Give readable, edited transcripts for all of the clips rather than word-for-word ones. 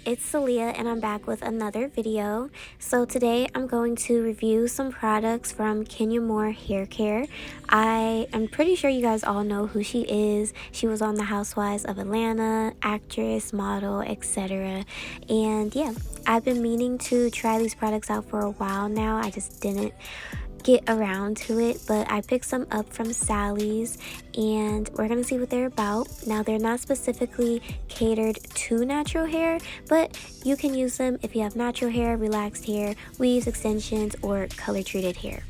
it's Celia and I'm back with another video. So today I'm going to review some products from Kenya Moore Hair Care. I am pretty sure you guys all know who she is. She was on the Housewives of Atlanta, actress, model, etc. And yeah, I've been meaning to try these products out for a while now. I just didn't get around to it, but I picked some up from Sally's and we're gonna see what they're about. Now, they're not specifically catered to natural hair, but you can use them if you have natural hair, relaxed hair, weaves, extensions, or color treated hair.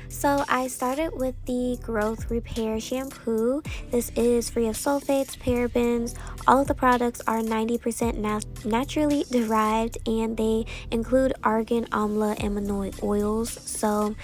So I started with the Growth Repair Shampoo. This is free of sulfates, parabens. All of the products are 90% naturally derived, and they include argan, amla, and mannoid oils. So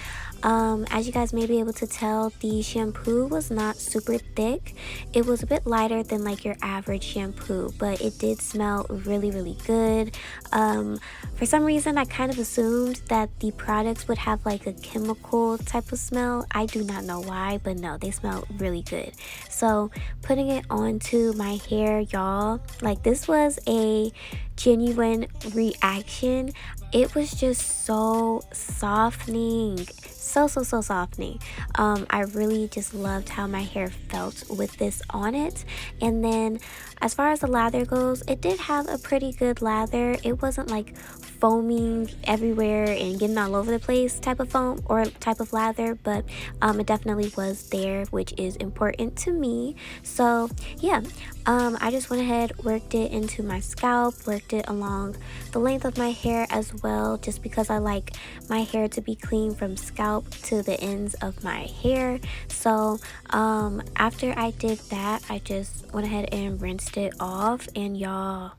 as you guys may be able to tell, the shampoo was not super thick. It was a bit lighter than like your average shampoo, but it did smell really good. For some reason, I kind of assumed that the products would have like a chemical type of smell. I do not know why, but no, they smell really good. So putting it onto my hair, y'all, like this was a genuine reaction. It was just so softening, so softening. I really just loved how my hair felt with this on it. And then as far as the lather goes, it did have a pretty good lather. It wasn't like foaming everywhere and getting all over the place type of foam or type of lather, but it definitely was there, which is important to me. So yeah, I just went ahead, worked it into my scalp, worked it along the length of my hair as well, just because I like my hair to be clean from scalp to the ends of my hair. So after I did that, I just went ahead and rinsed it off, and y'all,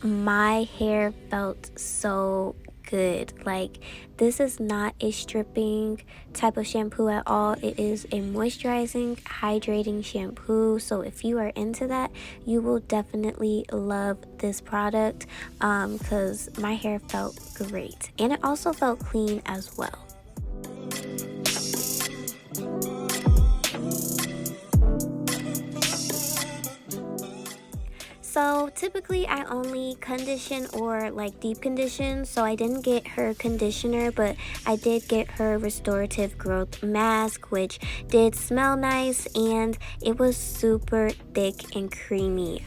my hair felt so good. Like, this is not a stripping type of shampoo at all. It is a moisturizing, hydrating shampoo. So if you are into that, you will definitely love this product, because my hair felt great, and it also felt clean as well. So typically I only condition or like deep condition, so I didn't get her conditioner, but I did get her restorative growth mask, which did smell nice, and it was super thick and creamy.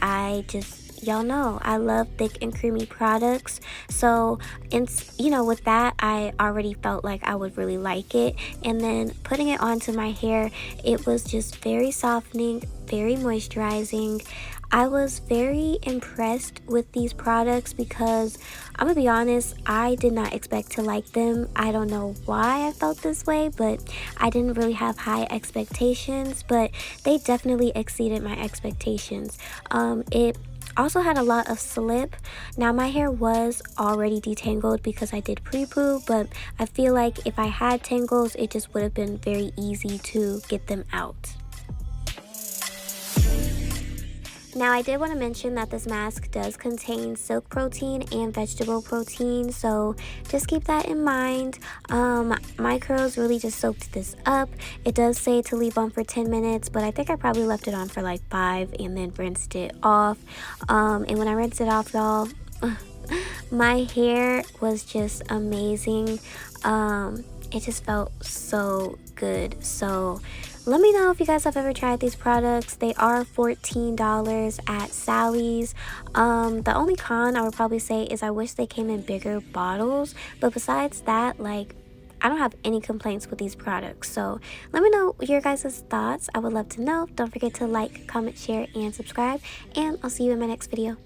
Y'all know I love thick and creamy products, so with that, I already felt like I would really like it. And then putting it onto my hair, it was just very softening, very moisturizing. I was very impressed with these products because I'm gonna be honest, I did not expect to like them. I don't know why I felt this way, but I didn't really have high expectations, but they definitely exceeded my expectations. It also had a lot of slip. Now, my hair was already detangled because I did pre-poo, but I feel like if I had tangles, it just would have been very easy to get them out. Now, I did want to mention that this mask does contain silk protein and vegetable protein, so just keep that in mind. My curls really just soaked this up. It does say to leave on for 10 minutes, but I think I probably left it on for like 5 and then rinsed it off. And when I rinsed it off, y'all, my hair was just amazing. It just felt so good. So let me know if you guys have ever tried these products. They are $14 at Sally's. The only con I would probably say is I wish they came in bigger bottles, but besides that, like, I don't have any complaints with these products. So let me know your guys' thoughts. I would love to know. Don't forget to like, comment, share, and subscribe, and I'll see you in my next video.